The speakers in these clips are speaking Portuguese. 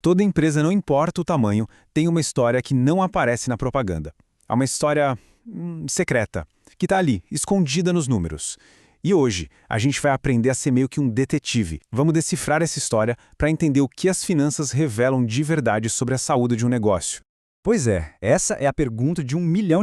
Toda empresa, não importa o tamanho, tem uma história que não aparece na propaganda. É uma história secreta, que está ali, escondida nos números. E hoje, a gente vai aprender a ser meio que um detetive. Vamos decifrar essa história para entender o que as finanças revelam de verdade sobre a saúde de um negócio. Pois é, essa é a pergunta de US$ 1 milhão,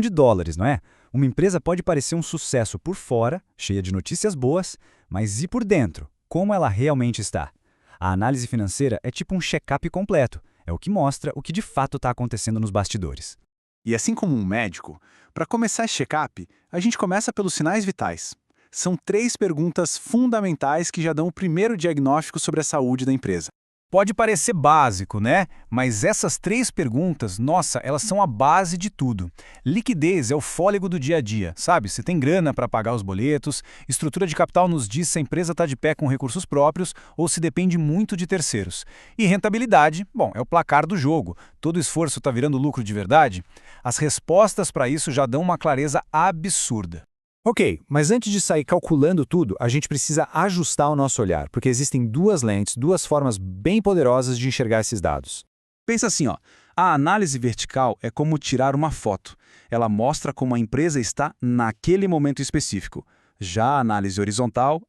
não é? Uma empresa pode parecer um sucesso por fora, cheia de notícias boas, mas e por dentro? Como ela realmente está? A análise financeira é tipo um check-up completo. É o que mostra o que de fato está acontecendo nos bastidores. E assim como um médico, para começar esse check-up, a gente começa pelos sinais vitais. São 3 perguntas fundamentais que já dão o primeiro diagnóstico sobre a saúde da empresa. Pode parecer básico, né? Mas essas 3 perguntas, nossa, elas são a base de tudo. Liquidez é o fôlego do dia a dia, sabe? Se tem grana para pagar os boletos, estrutura de capital nos diz se a empresa está de pé com recursos próprios ou se depende muito de terceiros. E rentabilidade, bom, é o placar do jogo. Todo esforço está virando lucro de verdade? As respostas para isso já dão uma clareza absurda. Ok, mas antes de sair calculando tudo, a gente precisa ajustar o nosso olhar, porque existem 2 lentes, 2 formas bem poderosas de enxergar esses dados. Pensa assim, ó. A análise vertical é como tirar uma foto. Ela mostra como a empresa está naquele momento específico. Já a análise horizontal,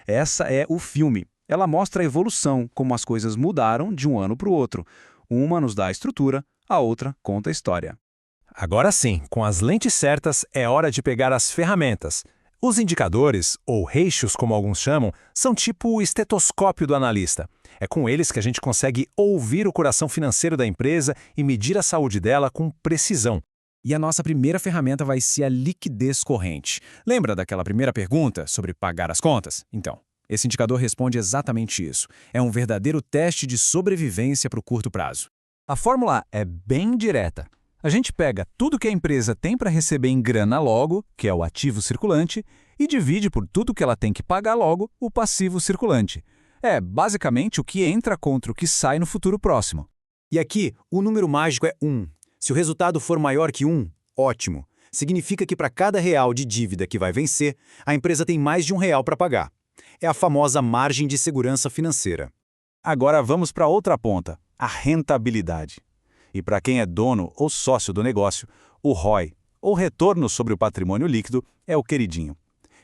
essa é o filme. Ela mostra a evolução, como as coisas mudaram de um ano para o outro. Uma nos dá a estrutura, a outra conta a história. Agora sim, com as lentes certas, é hora de pegar as ferramentas. Os indicadores, ou ratios como alguns chamam, são tipo o estetoscópio do analista. É com eles que a gente consegue ouvir o coração financeiro da empresa e medir a saúde dela com precisão. E a nossa primeira ferramenta vai ser a liquidez corrente. Lembra daquela primeira pergunta sobre pagar as contas? Então, esse indicador responde exatamente isso. É um verdadeiro teste de sobrevivência para o curto prazo. A fórmula é bem direta. A gente pega tudo que a empresa tem para receber em grana logo, que é o ativo circulante, e divide por tudo que ela tem que pagar logo, o passivo circulante. É basicamente o que entra contra o que sai no futuro próximo. E aqui, o número mágico é 1. Se o resultado for maior que 1, ótimo. Significa que para cada real de dívida que vai vencer, a empresa tem mais de R$ 1 para pagar. É a famosa margem de segurança financeira. Agora vamos para outra ponta, a rentabilidade. E para quem é dono ou sócio do negócio, o ROI, ou retorno sobre o patrimônio líquido, é o queridinho.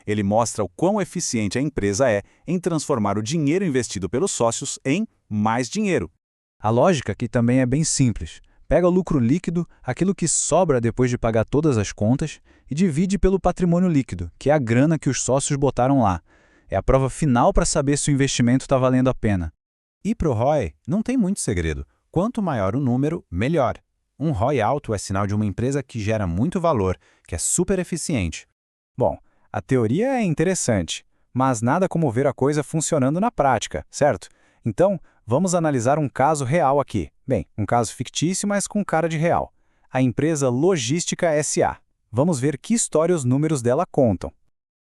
Ele mostra o quão eficiente a empresa é em transformar o dinheiro investido pelos sócios em mais dinheiro. A lógica aqui também é bem simples. Pega o lucro líquido, aquilo que sobra depois de pagar todas as contas, e divide pelo patrimônio líquido, que é a grana que os sócios botaram lá. É a prova final para saber se o investimento está valendo a pena. E para o ROI, não tem muito segredo. Quanto maior o número, melhor. Um ROI alto é sinal de uma empresa que gera muito valor, que é super eficiente. Bom, a teoria é interessante, mas nada como ver a coisa funcionando na prática, certo? Então, vamos analisar um caso real aqui. Bem, um caso fictício, mas com cara de real. A empresa Logística SA. Vamos ver que história os números dela contam.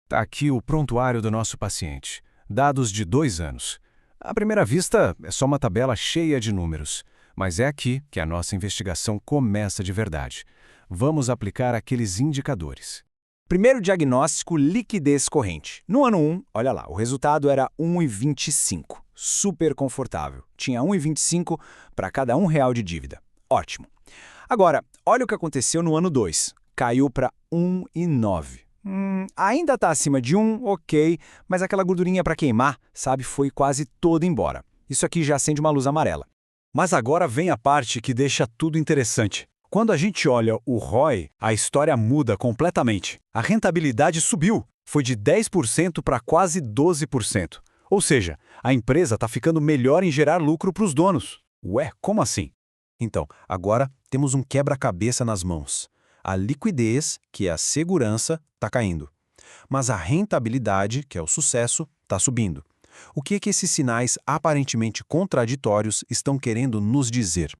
Tá aqui o prontuário do nosso paciente. Dados de 2 anos. À primeira vista, é só uma tabela cheia de números. Mas é aqui que a nossa investigação começa de verdade. Vamos aplicar aqueles indicadores. Primeiro diagnóstico, liquidez corrente. No ano 1, olha lá, o resultado era 1,25. Super confortável. Tinha 1,25 para cada R$ 1 de dívida. Ótimo. Agora, olha o que aconteceu no ano 2. Caiu para 1,9. Ainda está acima de 1, ok, mas aquela gordurinha para queimar, sabe, foi quase toda embora. Isso aqui já acende uma luz amarela. Mas agora vem a parte que deixa tudo interessante. Quando a gente olha o ROI, a história muda completamente. A rentabilidade subiu, foi de 10% para quase 12%. Ou seja, a empresa está ficando melhor em gerar lucro para os donos. Ué, como assim? Então, agora temos um quebra-cabeça nas mãos. A liquidez, que é a segurança, está caindo. Mas a rentabilidade, que é o sucesso, está subindo. O que é que esses sinais aparentemente contraditórios estão querendo nos dizer?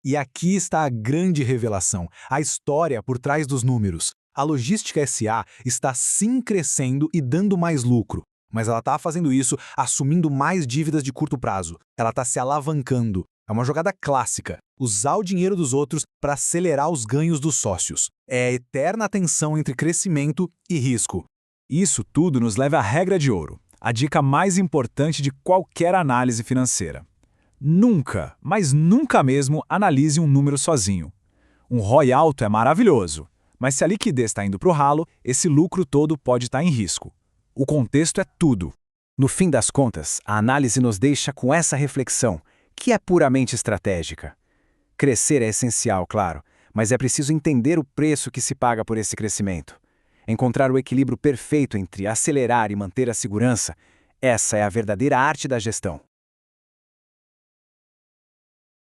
E aqui está a grande revelação, a história por trás dos números. A Logística SA está sim crescendo e dando mais lucro, mas ela está fazendo isso assumindo mais dívidas de curto prazo. Ela está se alavancando. É uma jogada clássica, usar o dinheiro dos outros para acelerar os ganhos dos sócios. É a eterna tensão entre crescimento e risco. Isso tudo nos leva à regra de ouro, a dica mais importante de qualquer análise financeira. Nunca, mas nunca mesmo, analise um número sozinho. Um ROI alto é maravilhoso, mas se a liquidez está indo para o ralo, esse lucro todo pode estar em risco. O contexto é tudo. No fim das contas, a análise nos deixa com essa reflexão, que é puramente estratégica. Crescer é essencial, claro, mas é preciso entender o preço que se paga por esse crescimento. Encontrar o equilíbrio perfeito entre acelerar e manter a segurança, essa é a verdadeira arte da gestão.